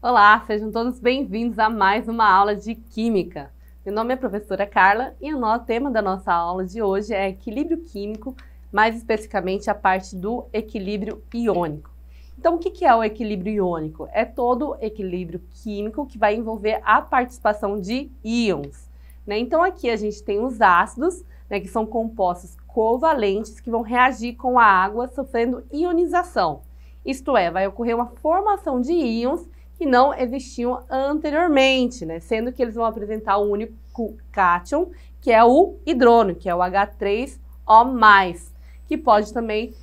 Olá, sejam todos bem-vindos a mais uma aula de Química. Meu nome é a professora Carla e o tema da nossa aula de hoje é equilíbrio químico, mais especificamente a parte do equilíbrio iônico. Então, o que é o equilíbrio iônico? É todo equilíbrio químico que vai envolver a participação de íons, né? Então, aqui a gente tem os ácidos, né, que são compostos covalentes que vão reagir com a água sofrendo ionização. Isto é, vai ocorrer uma formação de íons que não existiam anteriormente, né? Sendo que eles vão apresentar um único cátion, que é o hidrônio, que é o H3O+, que pode também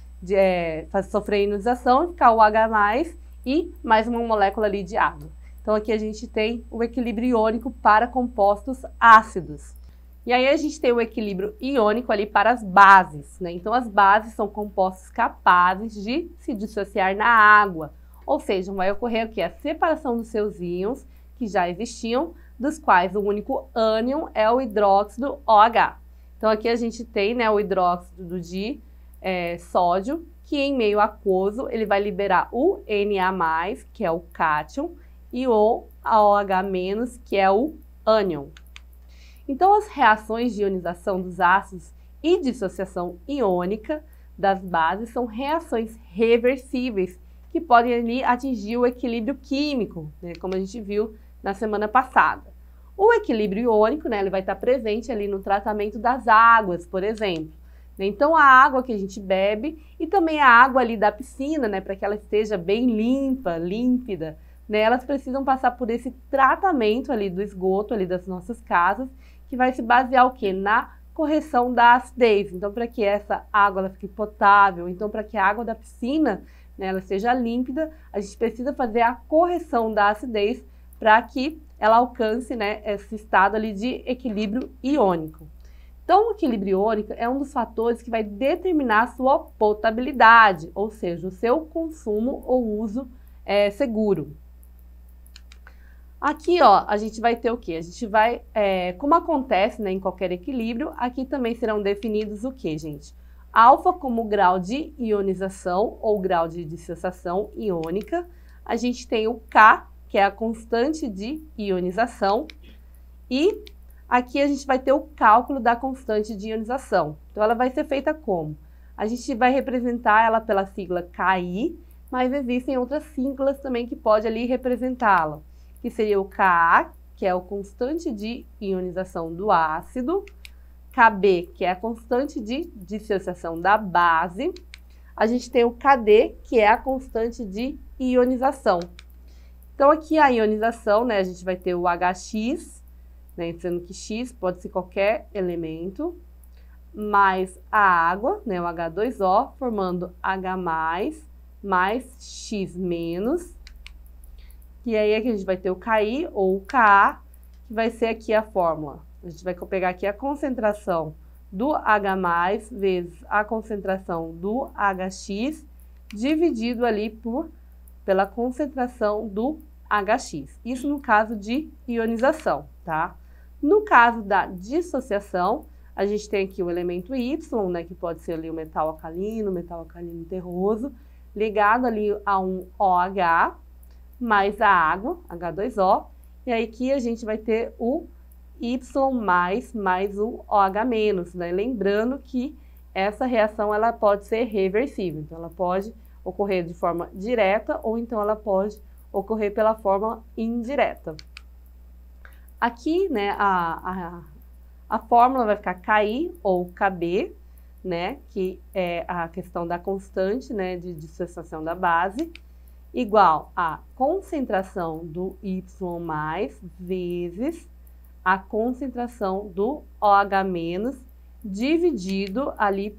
sofrer ionização e ficar o H+, e mais uma molécula ali de água. Então aqui a gente tem o equilíbrio iônico para compostos ácidos. E aí a gente tem o equilíbrio iônico ali para as bases, né? Então as bases são compostos capazes de se dissociar na água, ou seja, vai ocorrer aqui a separação dos seus íons que já existiam, dos quais o único ânion é o hidróxido OH. Então aqui a gente tem, né, o hidróxido de sódio, que em meio aquoso ele vai liberar o Na+, que é o cátion, e o OH-, que é o ânion. Então, as reações de ionização dos ácidos e dissociação iônica das bases são reações reversíveis que podem ali atingir o equilíbrio químico, né, como a gente viu na semana passada. O equilíbrio iônico, né, ele vai estar presente ali no tratamento das águas, por exemplo. Então, a água que a gente bebe e também a água ali da piscina, né, para que ela esteja bem limpa, límpida, né, elas precisam passar por esse tratamento ali do esgoto ali das nossas casas, que vai se basear o quê? Na correção da acidez. Então, para que essa água ela fique potável, então para que a água da piscina, né, ela seja límpida, a gente precisa fazer a correção da acidez para que ela alcance, né, esse estado ali de equilíbrio iônico. Então, o equilíbrio iônico é um dos fatores que vai determinar a sua potabilidade, ou seja, o seu consumo ou uso seguro. Aqui, ó, a gente vai ter o quê? A gente vai, como acontece, né, em qualquer equilíbrio, aqui também serão definidos o quê, gente? Alfa como grau de ionização ou grau de dissociação iônica. A gente tem o K, que é a constante de ionização. E aqui a gente vai ter o cálculo da constante de ionização. Então, ela vai ser feita como? A gente vai representar ela pela sigla KI, mas existem outras siglas também que pode ali representá-la, que seria o Ka, que é o constante de ionização do ácido, Kb, que é a constante de dissociação da base, a gente tem o Kd, que é a constante de ionização. Então, aqui a ionização, né, a gente vai ter o Hx, né, sendo que X pode ser qualquer elemento, mais a água, né, o H2O, formando H+, mais X-, e aí aqui a gente vai ter o Ki ou o Ka, que vai ser aqui a fórmula. A gente vai pegar aqui a concentração do H+, vezes a concentração do Hx, dividido ali pela concentração do Hx. Isso no caso de ionização, tá? No caso da dissociação, a gente tem aqui o elemento Y, né, que pode ser ali o metal alcalino terroso, ligado ali a um OH, mais a água, H2O, e aí aqui a gente vai ter o Y mais o OH-, né? Lembrando que essa reação ela pode ser reversível, então ela pode ocorrer de forma direta ou então ela pode ocorrer pela forma indireta. Aqui, né, a fórmula vai ficar Ki ou Kb, né, que é a questão da constante, né, de dissociação da base, igual a concentração do Y+, vezes a concentração do OH-, dividido ali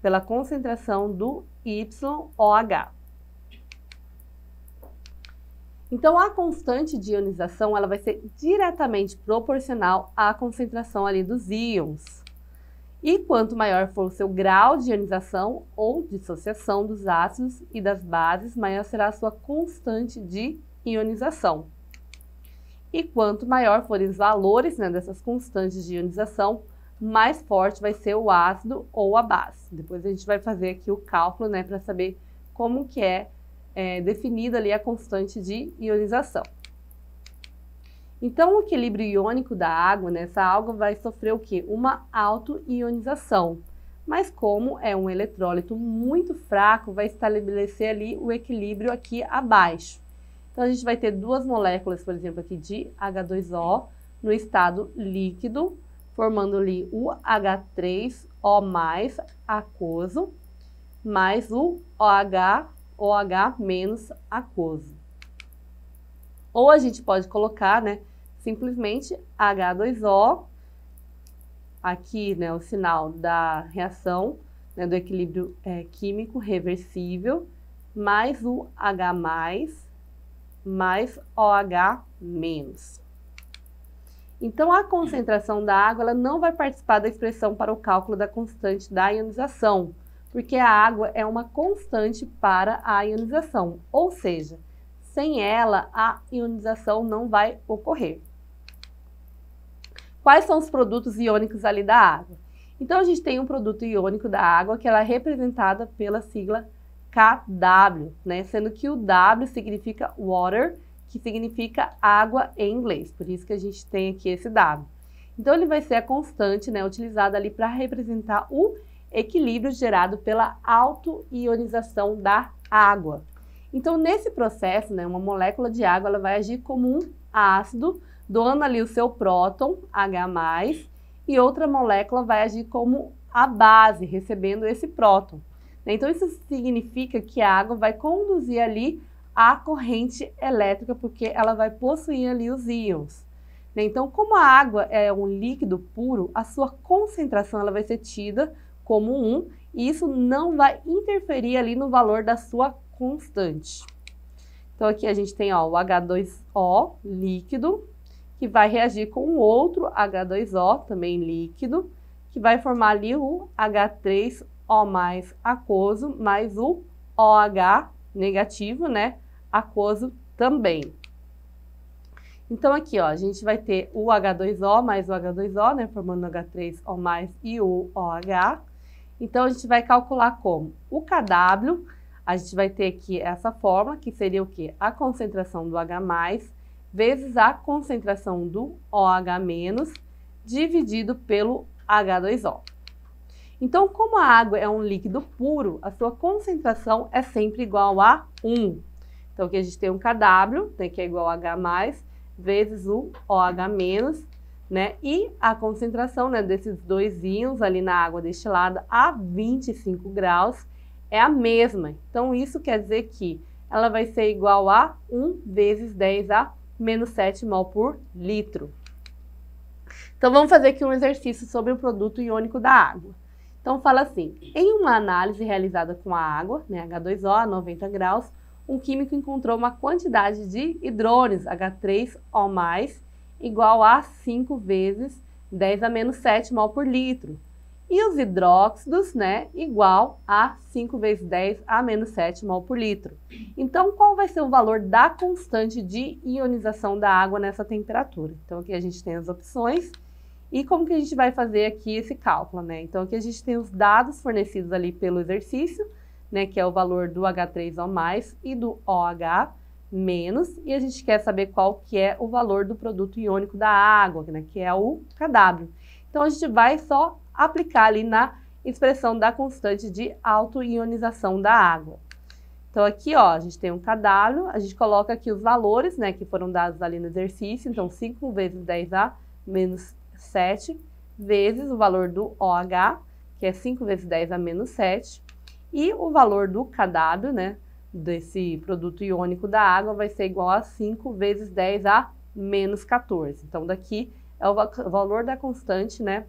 pela concentração do YOH. Então, a constante de ionização ela vai ser diretamente proporcional à concentração ali dos íons. E quanto maior for o seu grau de ionização ou dissociação dos ácidos e das bases, maior será a sua constante de ionização. E quanto maior forem os valores, né, dessas constantes de ionização, mais forte vai ser o ácido ou a base. Depois a gente vai fazer aqui o cálculo, né, para saber como que é definida ali a constante de ionização. Então, o equilíbrio iônico da água, né, essa água vai sofrer o quê? Uma autoionização. Mas como é um eletrólito muito fraco, vai estabelecer ali o equilíbrio aqui abaixo. Então, a gente vai ter duas moléculas, por exemplo, aqui de H2O no estado líquido, formando ali o H3O+, aquoso, mais o OH aquoso. Ou a gente pode colocar, né, simplesmente H2O, aqui, né, o sinal da reação, né, do equilíbrio químico reversível, mais o H+, mais OH-. Então, a concentração da água ela não vai participar da expressão para o cálculo da constante da ionização, porque a água é uma constante para a ionização, ou seja, sem ela a ionização não vai ocorrer. Quais são os produtos iônicos ali da água? Então, a gente tem um produto iônico da água que ela é representada pela sigla KW, né? Sendo que o W significa water, que significa água em inglês, por isso que a gente tem aqui esse W. Então, ele vai ser a constante, né, utilizada ali para representar o equilíbrio gerado pela autoionização da água. Então, nesse processo, né, uma molécula de água ela vai agir como um ácido, doando ali o seu próton, H+, e outra molécula vai agir como a base, recebendo esse próton. Então, isso significa que a água vai conduzir ali a corrente elétrica, porque ela vai possuir ali os íons. Então, como a água é um líquido puro, a sua concentração ela vai ser tida como 1, e isso não vai interferir ali no valor da sua constante. Então, aqui a gente tem ó, o H2O líquido, que vai reagir com o outro H2O, também líquido, que vai formar ali o H3O+ aquoso, mais o OH negativo, né, aquoso também. Então, aqui, ó, a gente vai ter o H2O mais o H2O, né, formando o H3O+, e o OH. Então, a gente vai calcular como? O KW, a gente vai ter aqui essa fórmula, que seria o quê? A concentração do H+, vezes a concentração do OH-, dividido pelo H2O. Então, como a água é um líquido puro, a sua concentração é sempre igual a 1. Então, aqui a gente tem um KW, né, que é igual a H+, vezes o OH-, né, e a concentração, né, desses dois íons ali na água destilada a 25 graus é a mesma. Então, isso quer dizer que ela vai ser igual a 1 vezes 10 a menos 7 mol por litro. Então, vamos fazer aqui um exercício sobre o produto iônico da água. Então, fala assim, em uma análise realizada com a água, né, H2O a 90 graus, um químico encontrou uma quantidade de hidrônios, H3O+, igual a 5 vezes 10 a menos 7 mol por litro. E os hidróxidos, né, igual a 5 vezes 10 a menos 7 mol por litro. Então, qual vai ser o valor da constante de ionização da água nessa temperatura? Então, aqui a gente tem as opções. E como que a gente vai fazer aqui esse cálculo, né? Então, aqui a gente tem os dados fornecidos ali pelo exercício, né, que é o valor do H3O+, e do OH-, e a gente quer saber qual que é o valor do produto iônico da água, né, que é o KW. Então, a gente vai só aplicar ali na expressão da constante de autoionização da água. Então, aqui, ó, a gente tem um KW, a gente coloca aqui os valores, né, que foram dados ali no exercício, então 5 vezes 10 a menos 7, vezes o valor do OH, que é 5 vezes 10 a menos 7, e o valor do KW, né, desse produto iônico da água, vai ser igual a 5 vezes 10 a menos 14. Então, daqui é o valor da constante, né,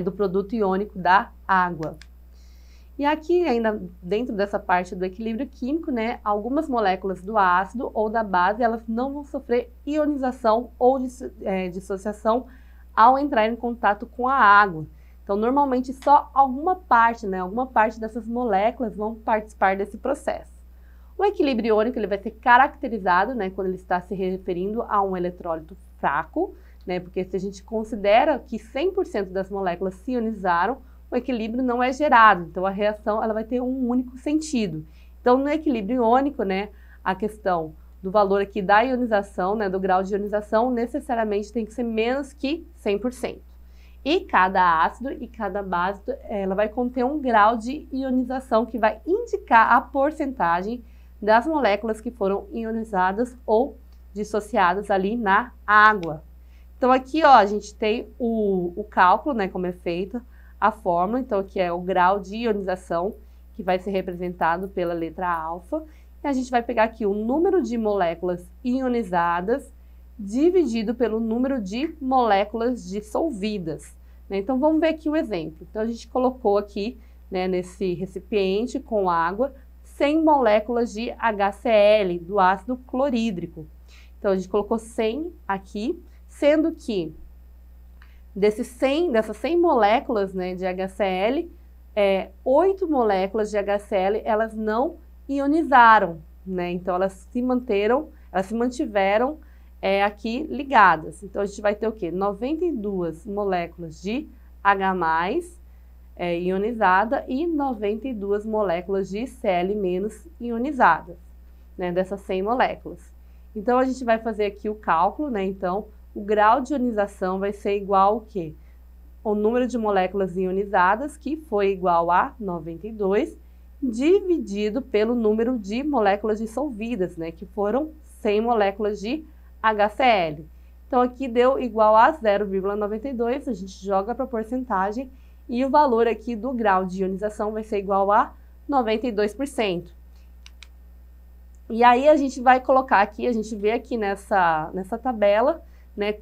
do produto iônico da água. E aqui, ainda dentro dessa parte do equilíbrio químico, né, algumas moléculas do ácido ou da base, elas não vão sofrer ionização ou dissociação ao entrar em contato com a água. Então, normalmente, só alguma parte, né, alguma parte dessas moléculas vão participar desse processo. O equilíbrio iônico ele vai ser caracterizado, né, quando ele está se referindo a um eletrólito fraco, né, porque se a gente considera que 100% das moléculas se ionizaram, o equilíbrio não é gerado, então a reação ela vai ter um único sentido. Então, no equilíbrio iônico, né, a questão do valor aqui da ionização, né, do grau de ionização, necessariamente tem que ser menos que 100%. E cada ácido e cada base, ela vai conter um grau de ionização que vai indicar a porcentagem das moléculas que foram ionizadas ou dissociadas ali na água. Então aqui, ó, a gente tem o cálculo, né, como é feita a fórmula. Então aqui é o grau de ionização, que vai ser representado pela letra alfa. E a gente vai pegar aqui o número de moléculas ionizadas dividido pelo número de moléculas dissolvidas. Né? Então vamos ver aqui o exemplo. Então a gente colocou aqui, né, nesse recipiente com água 100 moléculas de HCl, do ácido clorídrico. Então a gente colocou 100 aqui, sendo que dessas 100 moléculas, né, de HCl, 8 moléculas de HCl, elas não ionizaram, né? Então elas se mantiveram aqui ligadas. Então a gente vai ter o quê? 92 moléculas de H+, ionizada, e 92 moléculas de Cl- ionizadas, né? Dessas 100 moléculas. Então a gente vai fazer aqui o cálculo, né? Então o grau de ionização vai ser igual ao quê? O número de moléculas ionizadas, que foi igual a 92, dividido pelo número de moléculas dissolvidas, né, que foram 100 moléculas de HCl. Então aqui deu igual a 0,92, a gente joga para a porcentagem e o valor aqui do grau de ionização vai ser igual a 92%. E aí a gente vai colocar aqui, a gente vê aqui nessa tabela, né,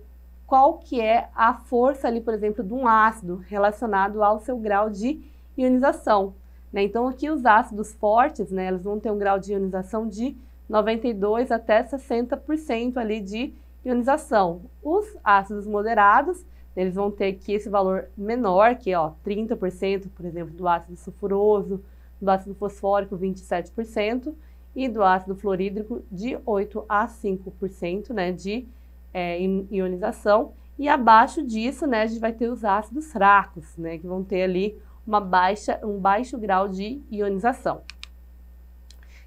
qual que é a força ali, por exemplo, de um ácido relacionado ao seu grau de ionização. Né? Então, aqui os ácidos fortes, né, eles vão ter um grau de ionização de 92 até 60% ali de ionização. Os ácidos moderados, eles vão ter aqui esse valor menor, que é 30%, por exemplo, do ácido sulfuroso, do ácido fosfórico 27% e do ácido fluorídrico de 8 a 5%, né, de ionização. E abaixo disso, né, a gente vai ter os ácidos fracos, né, que vão ter ali um baixo grau de ionização.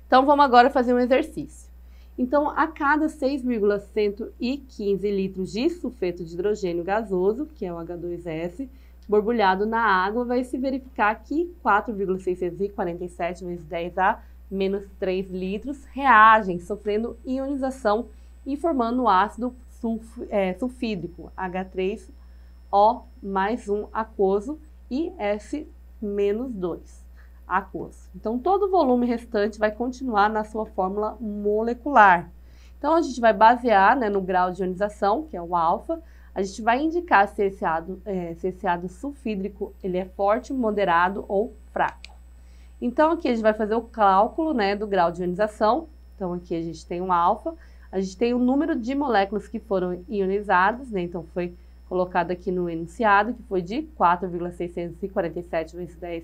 Então, vamos agora fazer um exercício. Então, a cada 6,115 litros de sulfeto de hidrogênio gasoso, que é o H2S, borbulhado na água, vai se verificar que 4,647 vezes 10 a menos 3 litros reagem, sofrendo ionização e formando o ácido sulfídrico, H3O mais 1 aquoso, e S-2 aquoso. Então, todo o volume restante vai continuar na sua fórmula molecular. Então, a gente vai basear, né, no grau de ionização, que é o alfa. A gente vai indicar se esse ácido sulfídrico ele é forte, moderado ou fraco. Então, aqui a gente vai fazer o cálculo, né, do grau de ionização. Então, aqui a gente tem um alfa. A gente tem o número de moléculas que foram ionizadas, né? Então, foi colocado aqui no enunciado, que foi de 4,647 vezes 10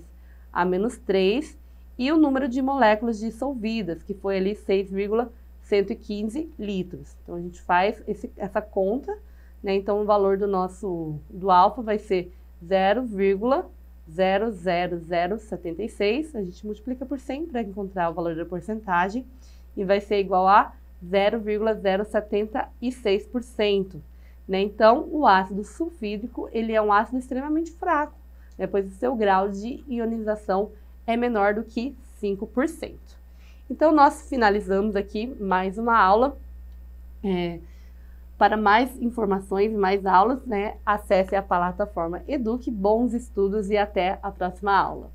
a menos 3, e o número de moléculas dissolvidas, que foi ali 6,115 litros. Então, a gente faz essa conta, né? Então, o valor do alfa vai ser 0,00076, a gente multiplica por 100 para encontrar o valor da porcentagem, e vai ser igual a 0,076%. Né? Então, o ácido sulfídrico, ele é um ácido extremamente fraco, né? Pois o seu grau de ionização é menor do que 5%. Então, nós finalizamos aqui mais uma aula. Para mais informações e mais aulas, né, acesse a plataforma Eduque. Bons estudos e até a próxima aula.